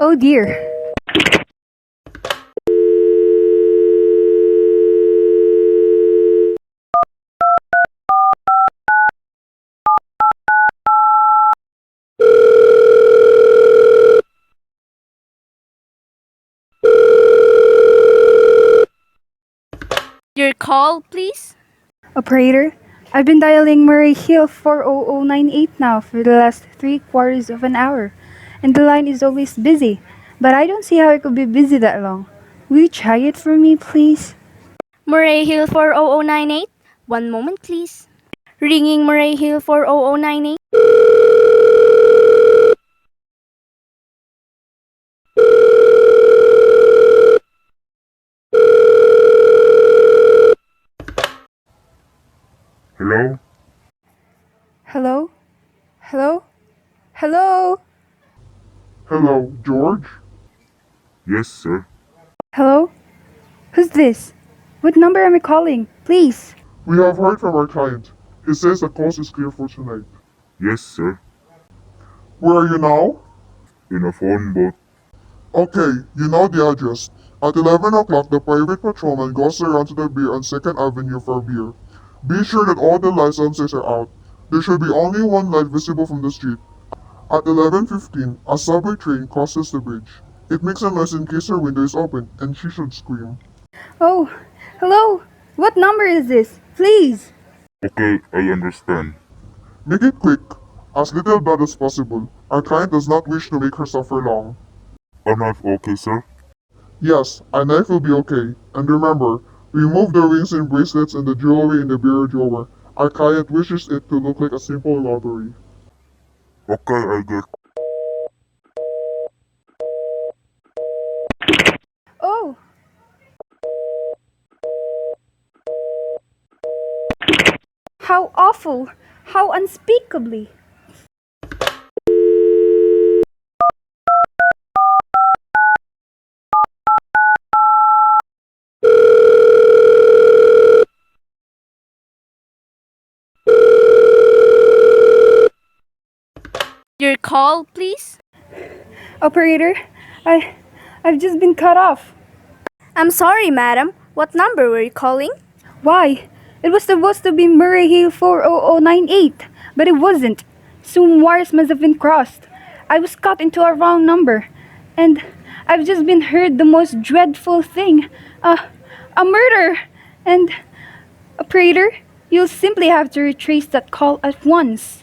Oh dear. Your call, please? Operator, I've been dialing Murray Hill 40098 now for the last 3/4 of an hour, and the line is always busy. But I don't see how it could be busy that long. Will you try it for me, please? Murray Hill 40098? One moment, please. Ringing Murray Hill 40098. Hello? Hello? Hello? Hello? Hello, George? Yes, sir. Hello? Who's this? What number am I calling? Please. We have heard from our client. He says the coast is clear for tonight. Yes, sir. Where are you now? In a phone booth. Okay, you know the address. At 11 o'clock, the private patrolman goes around to the beer on 2nd Avenue for beer. Be sure that all the lights downstairs are out. There should be only one light visible from the street. At 11:15, a subway train crosses the bridge. It makes a noise in case her window is open, and she should scream. Oh, hello? What number is this? Please. Okay, I understand. Make it quick. As little blood as possible. Our client does not wish to make her suffer long. A knife okay, sir? Yes, a knife will be okay. And remember, remove the rings and bracelets and the jewelry in the bureau drawer. Our client wishes it to look like a simple robbery. Okay, I get. Oh, how awful! How unspeakably! Your call, please? Operator, I, I've just been cut off. I'm sorry, madam. What number were you calling? Why? It was supposed to be Murray Hill 40098, but it wasn't. Some wires must have been crossed. I was cut into a wrong number. And I've just been heard the most dreadful thing. A murder! And, operator, you'll simply have to retrace that call at once.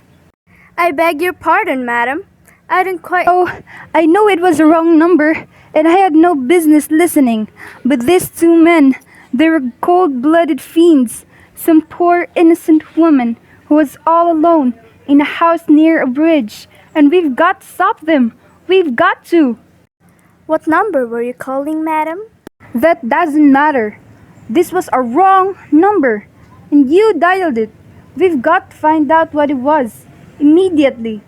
I beg your pardon, madam. I didn't quite. Oh, I know it was a wrong number, and I had no business listening. But these two men, they were cold-blooded fiends. Some poor innocent woman who was all alone in a house near a bridge. And we've got to stop them. We've got to. What number were you calling, madam? That doesn't matter. This was a wrong number. And you dialed it. We've got to find out what it was. Immediately.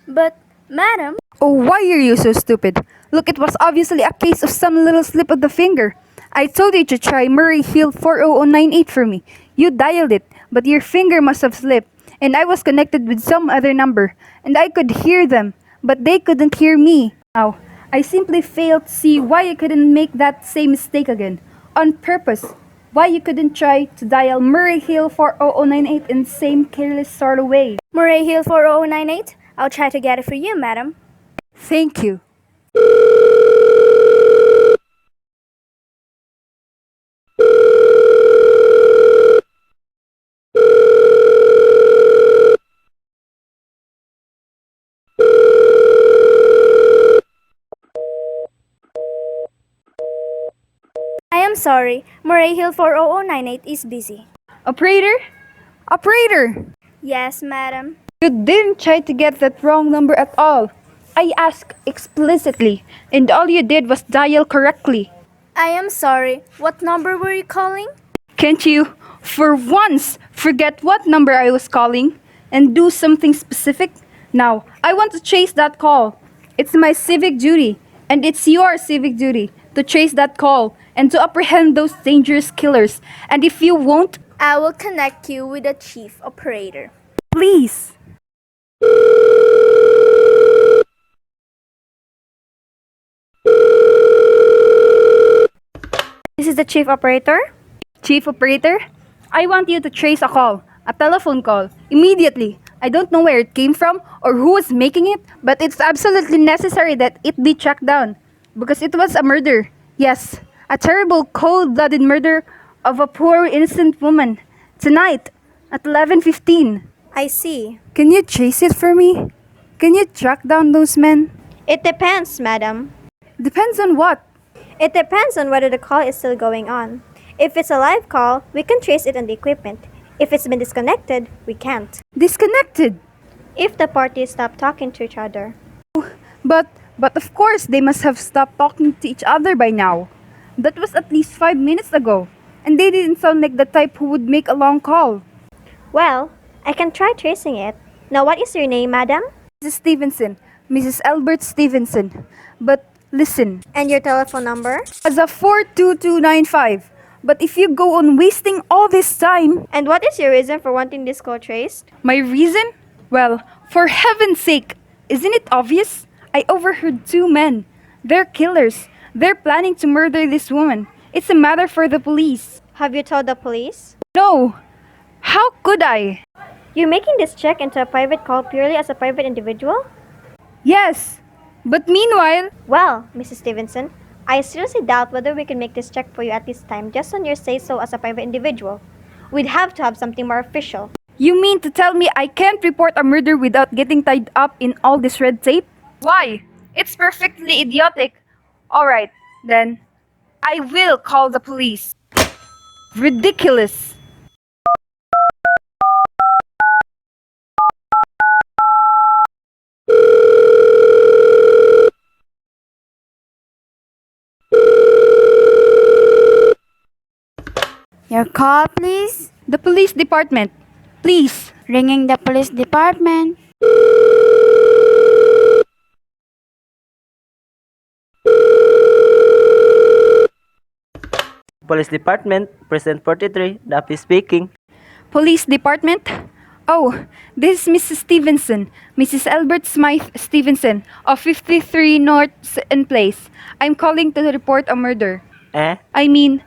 But, madam. Oh, why are you so stupid? Look, it was obviously a case of some little slip of the finger. I told you to try Murray Hill 40098 for me. You dialed it, but your finger must have slipped, and I was connected with some other number, and I could hear them, but they couldn't hear me. Now, I simply failed to see why you couldn't make that same mistake again, on purpose. Why you couldn't try to dial Murray Hill 40098 in the same careless sort of way. Murray Hill 40098? I'll try to get it for you, madam. Thank you. I am sorry. Murray Hill 40098 is busy. Operator? Operator! Yes, madam. You didn't try to get that wrong number at all. I asked explicitly, and all you did was dial correctly. I am sorry. What number were you calling? Can't you, for once, forget what number I was calling and do something specific? Now, I want to chase that call. It's my civic duty, and it's your civic duty to chase that call and to apprehend those dangerous killers. And if you won't, I will connect you with the chief operator. please. is the chief operator. Chief operator, I want you to trace a telephone call, immediately. I don't know where it came from or who was making it, but it's absolutely necessary that it be tracked down. Because it was a murder. Yes, a terrible cold-blooded murder of a poor innocent woman. Tonight, at 11:15. I see. Can you trace it for me? Can you track down those men? It depends, madam. Depends on what? It depends on whether the call is still going on. If it's a live call, we can trace it on the equipment. If it's been disconnected, we can't. Disconnected. If the parties stop talking to each other. But of course, they must have stopped talking to each other by now. That was at least 5 minutes ago. And they didn't sound like the type who would make a long call. Well, I can try tracing it. Now, what is your name, madam? Mrs. Stevenson. Mrs. Albert Stevenson. But listen, And your telephone number? as a 42295. But if you go on wasting all this time, And what is your reason for wanting this call traced? my reason? Well, for heaven's sake, isn't it obvious? I overheard two men. They're killers. They're planning to murder this woman. It's a matter for the police. Have you told the police? No! How could I? You're making this check into a private call purely as a private individual? Yes! But meanwhile, Well, Mrs. Stevenson, I seriously doubt whether we can make this check for you at this time just on your say-so as a private individual. We'd have to have something more official. you mean to tell me I can't report a murder without getting tied up in all this red tape? Why? It's perfectly idiotic. Alright, then. I will call the police. Ridiculous. Your call, please. The police department. Please. Ringing the police department. Police Department, President 43, Daffy speaking. Police department? Oh, this is Mrs. Stevenson, Mrs. Albert Smythe Stevenson of 53 North and Place. I'm calling to report a murder. I mean,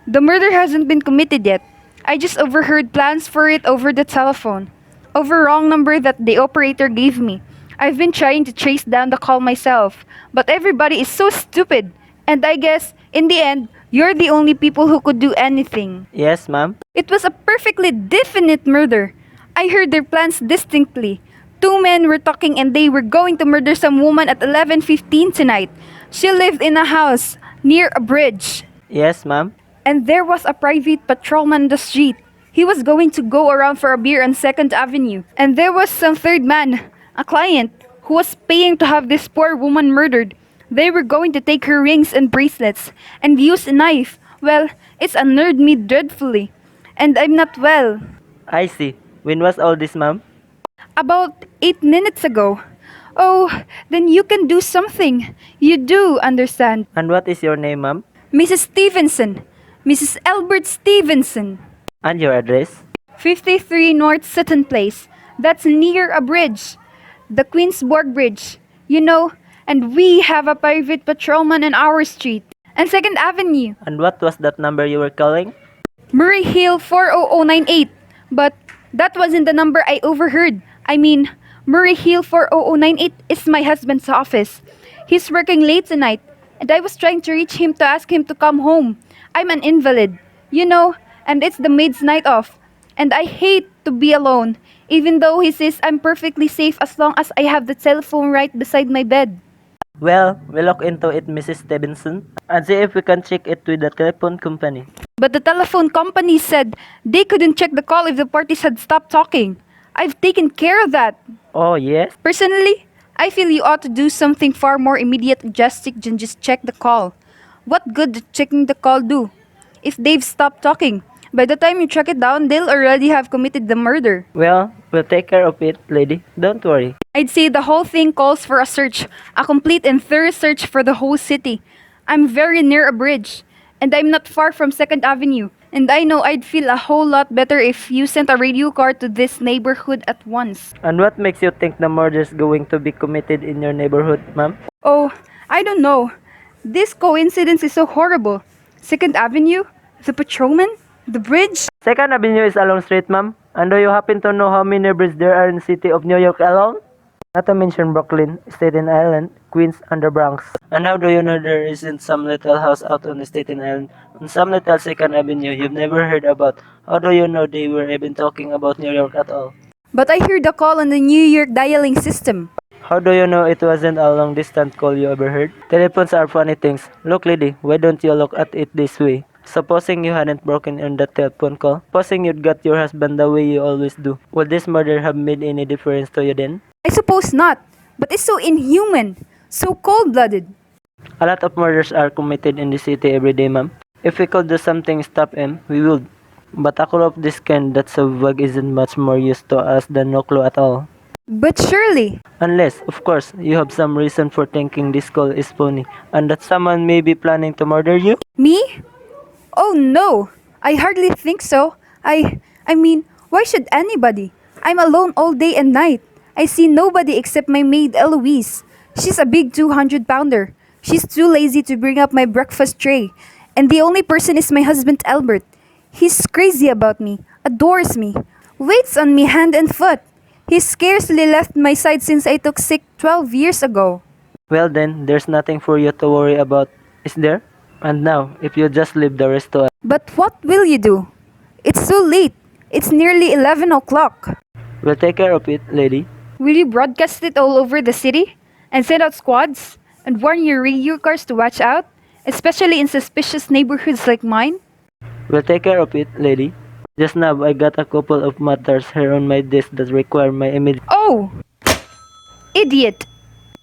the murder hasn't been committed yet. I just overheard plans for it over the telephone. Over wrong number that the operator gave me. I've been trying to trace down the call myself, but everybody is so stupid. And I guess, in the end, you're the only people who could do anything. Yes, ma'am. It was a perfectly definite murder. I heard their plans distinctly. Two men were talking and they were going to murder some woman at 11:15 tonight. She lived in a house near a bridge. Yes, ma'am. And there was a private patrolman on the street. He was going to go around for a beer on 2nd Avenue. And there was some third man, a client, who was paying to have this poor woman murdered. They were going to take her rings and bracelets and use a knife. Well, it's unnerved me dreadfully. And I'm not well. I see. When was all this, ma'am? About 8 minutes ago. Oh, then you can do something. You do understand. And what is your name, ma'am? Mrs. Stevenson. Mrs. Albert Stevenson. And your address? 53 North Sutton Place. That's near a bridge. The Queensborg Bridge. You know, and we have a private patrolman on our street. And 2nd Avenue. And what was that number you were calling? Murray Hill 40098. But that wasn't the number I overheard. I mean, Murray Hill 40098 is my husband's office. He's working late tonight, and I was trying to reach him to ask him to come home. I'm an invalid, you know, and it's the maid's night off. And I hate to be alone, even though he says I'm perfectly safe as long as I have the telephone right beside my bed. Well, we'll look into it, Mrs. Stevenson, and see if we can check it with the telephone company. But the telephone company said they couldn't check the call if the parties had stopped talking. I've taken care of that. Oh, yes? Personally, I feel you ought to do something far more immediate and drastic than just check the call. What good did checking the call do? If they've stopped talking, by the time you track it down, they'll already have committed the murder. Well, we'll take care of it, lady. Don't worry. I'd say the whole thing calls for a search, a complete and thorough search for the whole city. I'm very near a bridge, and I'm not far from 2nd Avenue. And I know I'd feel a whole lot better if you sent a radio car to this neighborhood at once. And what makes you think the murder is going to be committed in your neighborhood, ma'am? Oh, I don't know. This coincidence is so horrible. Second Avenue? The patrolman? The bridge? Second Avenue is a long street, ma'am. And do you happen to know how many bridges there are in the city of New York alone? Not to mention Brooklyn, Staten Island, Queens, and the Bronx. And how do you know there isn't some little house out on Staten Island, on some little Second Avenue you've never heard about? How do you know they were even talking about New York at all? But I heard the call on the New York dialing system. How do you know it wasn't a long distance call you ever heard? Telephones are funny things. Look, lady, why don't you look at it this way? Supposing you hadn't broken in that telephone call, supposing you'd got your husband the way you always do, would this murder have made any difference to you then? I suppose not, but it's so inhuman, so cold-blooded. A lot of murders are committed in the city every day, ma'am. If we could do something to stop him, we would. But a call of this kind that's so vague isn't much more use to us than no clue at all. But surely, Unless, of course, you have some reason for thinking this call is phony and that someone may be planning to murder you. me? Oh no, I hardly think so. I mean, why should anybody? I'm alone all day and night. I see nobody except my maid Eloise. She's a big 200-pounder. She's too lazy to bring up my breakfast tray. And the only person is my husband Albert. He's crazy about me, adores me, waits on me hand and foot. He scarcely left my side since I took sick 12 years ago. Well then, there's nothing for you to worry about, is there? And now, if you just leave the rest to us. But what will you do? It's so late. It's nearly 11 o'clock. We'll take care of it, lady. Will you broadcast it all over the city? And send out squads? And warn your radio cars to watch out? Especially in suspicious neighborhoods like mine? We'll take care of it, lady. Just now, I got a couple of matters here on my desk that require my immediate... Oh! Idiot!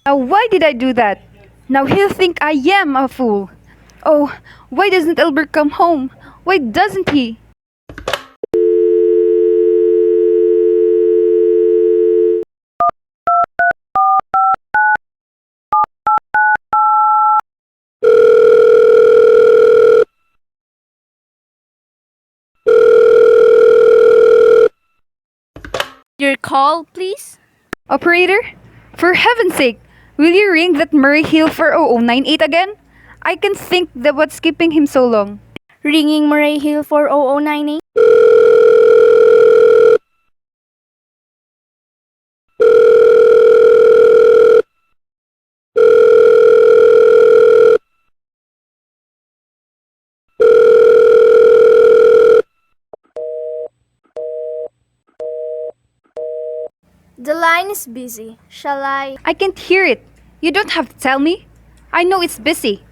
Now why did I do that? Now he'll think I am a fool. Oh, why doesn't Albert come home? Why doesn't he? Your call, please? Operator? For heaven's sake, will you ring that Murray Hill 40098 again? I can think that what's keeping him so long. Ringing Murray Hill 40098? The line is busy. Shall I? I can't hear it. You don't have to tell me. I know it's busy.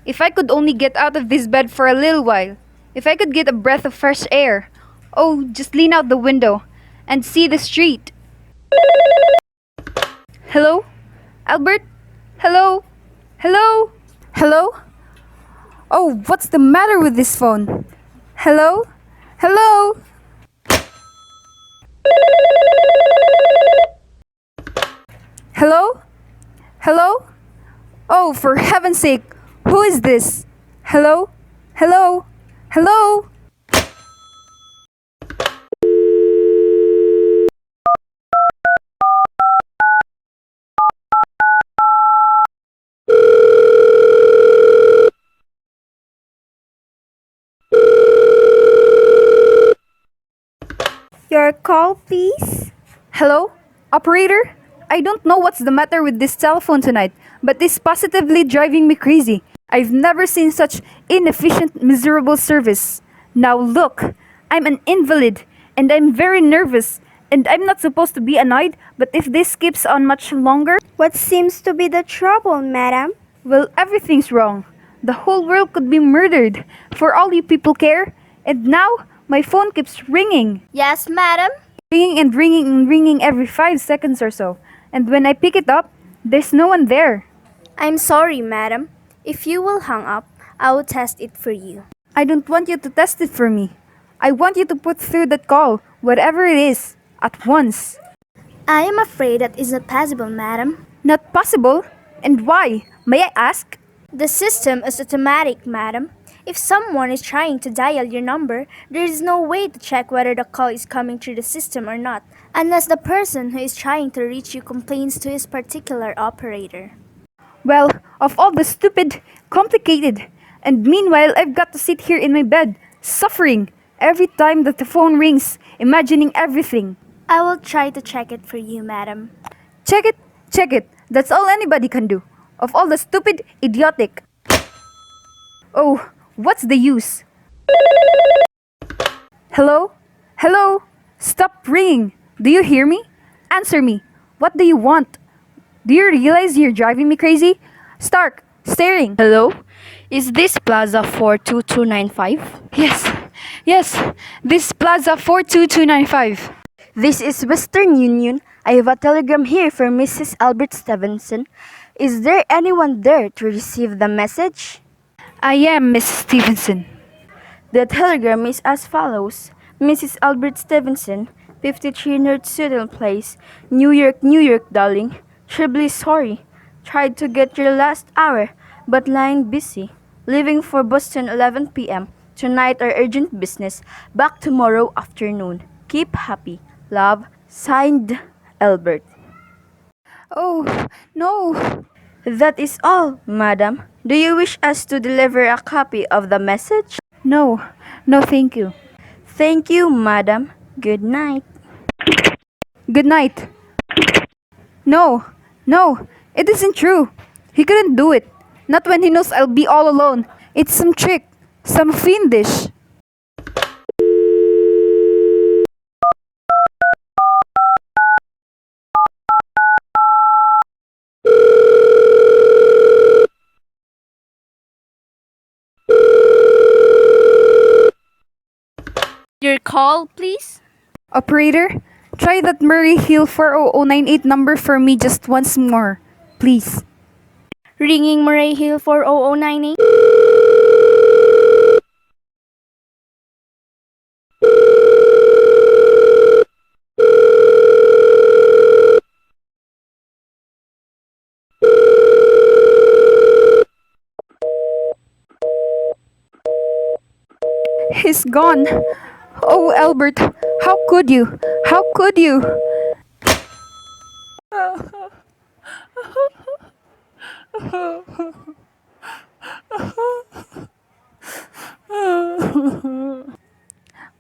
If I could only get out of this bed for a little while. If I could get a breath of fresh air. Oh, just lean out the window and see the street. Hello? Albert? Hello? Hello? Hello? Oh, what's the matter with this phone? Hello? Hello? Hello? Hello? Oh, for heaven's sake, who is this? Hello? Hello? Hello? Your call, please? Hello? Operator? I don't know what's the matter with this telephone tonight, but it's positively driving me crazy. I've never seen such inefficient, miserable service. Now look, I'm an invalid, and I'm very nervous, and I'm not supposed to be annoyed, but if this keeps on much longer, What seems to be the trouble, madam? well, everything's wrong. The whole world could be murdered, for all you people care, and now my phone keeps ringing. Yes, madam? Ringing and ringing and ringing every 5 seconds or so. And when I pick it up, there's no one there. I'm sorry, madam. If you will hang up, I will test it for you. I don't want you to test it for me. I want you to put through that call, whatever it is, at once. I am afraid that is not possible, madam. Not possible? And why? May I ask? The system is automatic, madam. If someone is trying to dial your number, there is no way to check whether the call is coming through the system or not, unless the person who is trying to reach you complains to his particular operator. Well, of all the stupid, complicated, And meanwhile, I've got to sit here in my bed, suffering, every time that the phone rings, imagining everything. I will try to check it for you, madam. Check it, check it. That's all anybody can do. Of all the stupid, idiotic. Oh, what's the use? Hello? Hello? Stop ringing. Do you hear me? Answer me. What do you want? Do you realize you're driving me crazy? Stark, staring. Hello? Is this Plaza 42295? Yes, this Plaza 42295. This is Western Union. I have a telegram here for Mrs. Albert Stevenson. Is there anyone there to receive the message? I am Miss Stevenson. The telegram is as follows. Mrs. Albert Stevenson, 53 North Sutton Place, New York, darling. Terribly sorry. Tried to get your last hour, but line busy. Leaving for Boston 11 p.m. Tonight our urgent business. Back tomorrow afternoon. Keep happy. Love, signed, Albert. Oh, no. That is all, madam. Do you wish us to deliver a copy of the message? No, thank you. Thank you, madam. Good night. Good night. No, it isn't true. He couldn't do it. Not when he knows I'll be all alone. It's some trick, some fiendish. Your call, please? Operator, try that Murray Hill 40098 number for me just once more, please. Ringing Murray Hill 40098. He's gone. Oh, Albert, how could you? How could you?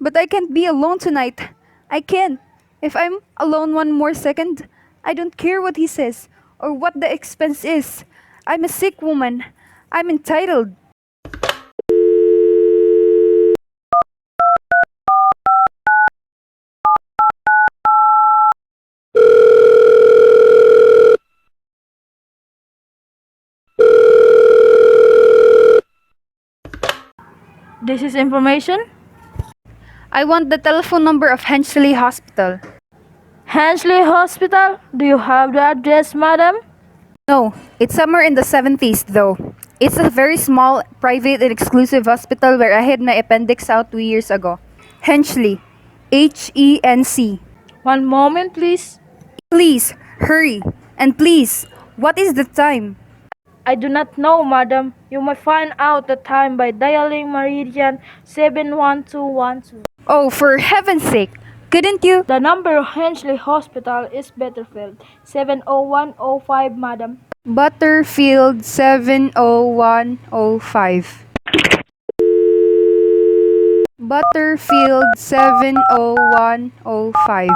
But I can't be alone tonight. I can't. If I'm alone one more second, I don't care what he says or what the expense is. I'm a sick woman. I'm entitled. This is information. I want the telephone number of Highschool Hospital. Hensley Hospital. Do you have the address, madam? No, it's somewhere in the 70s though. It's a very small, private and exclusive hospital where I had my appendix out 2 years ago. Hensley. Henc. One moment, please. Please, hurry. And please, what is the time? I do not know, madam. You may find out the time by dialing Meridian 71212. Oh, for heaven's sake, couldn't you? The number of Hensley Hospital is Butterfield 70105, madam. Butterfield 70105. Butterfield 70105.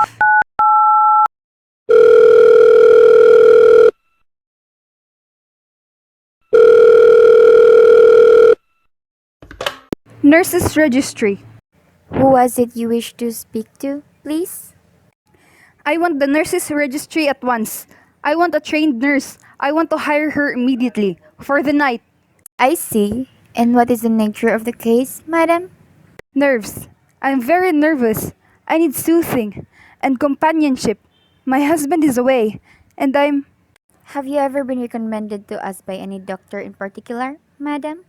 Nurses Registry. Who was it you wish to speak to, please? I want the nurses registry at once. I want a trained nurse. I want to hire her immediately for the night. I see. And what is the nature of the case, madam? Nerves. I'm very nervous. I need soothing and companionship. My husband is away, and I'm... Have you ever been recommended to us by any doctor in particular, madam?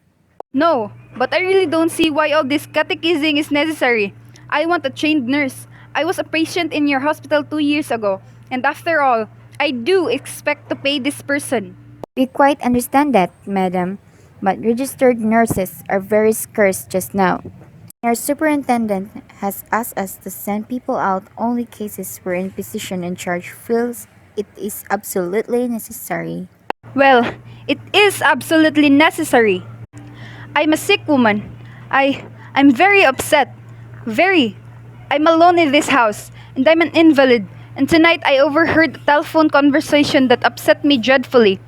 No, but I really don't see why all this catechizing is necessary. I want a trained nurse. I was a patient in your hospital 2 years ago, and after all, I do expect to pay this person. We quite understand that, madam, but registered nurses are very scarce just now. Our superintendent has asked us to send people out only cases wherein physician in charge feels it is absolutely necessary. Well, it is absolutely necessary. I'm a sick woman. I'm very upset. Very. I'm alone in this house, and I'm an invalid. And tonight I overheard a telephone conversation that upset me dreadfully.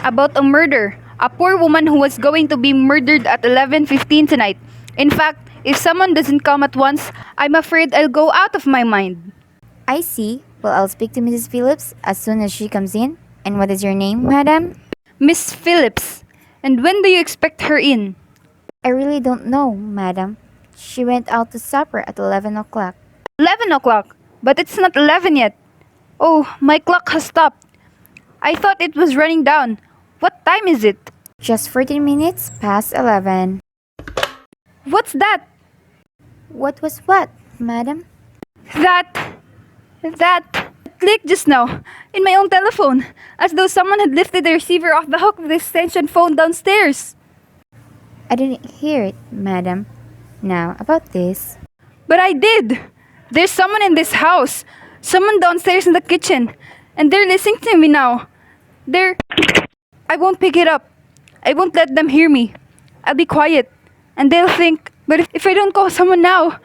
About a murder. A poor woman who was going to be murdered at 11:15 tonight. In fact, if someone doesn't come at once, I'm afraid I'll go out of my mind. I see. Well, I'll speak to Mrs. Phillips as soon as she comes in. And what is your name, madam? Miss Phillips. And when do you expect her in? I really don't know, madam. She went out to supper at 11 o'clock. 11 o'clock. But it's not 11 yet. Oh, my clock has stopped. I thought it was running down. What time is it? Just 14 minutes past 11. What's that? What was what, madam? That clicked just now in my own telephone, as though someone had lifted the receiver off the hook of the extension phone downstairs. I didn't hear it, madam. Now, about this. But I did. There's someone in this house, someone downstairs in the kitchen, and they're listening to me now. I won't pick it up. I won't let them hear me. I'll be quiet, and they'll think, but if I don't call someone now,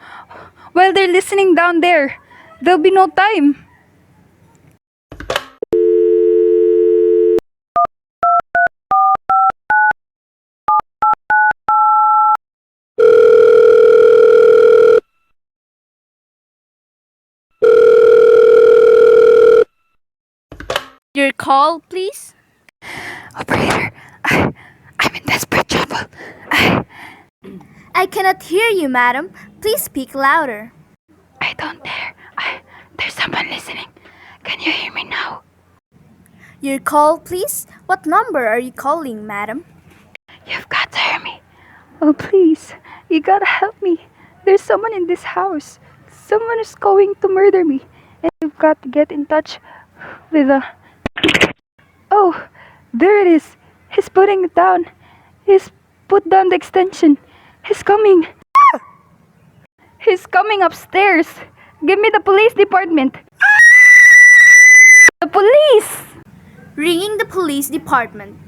while they're listening down there, there'll be no time. Your call, please? Operator, I'm in desperate trouble. I cannot hear you, madam. Please speak louder. I don't dare. There's someone listening. Can you hear me now? Your call, please? What number are you calling, madam? You've got to hear me. Oh, please. You gotta help me. There's someone in this house. Someone is going to murder me. And you've got to get in touch with the... Oh, there it is. He's putting it down. He's put down the extension. He's coming. He's coming upstairs. Give me the police department. The police! Ringing the police department.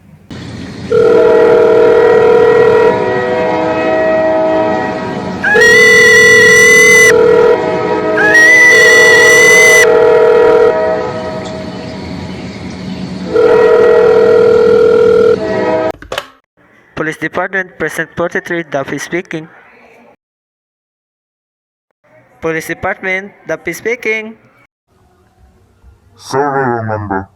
Police Department, Present 43, Duffy speaking. Police Department, Duffy speaking. Sorry, wrong number.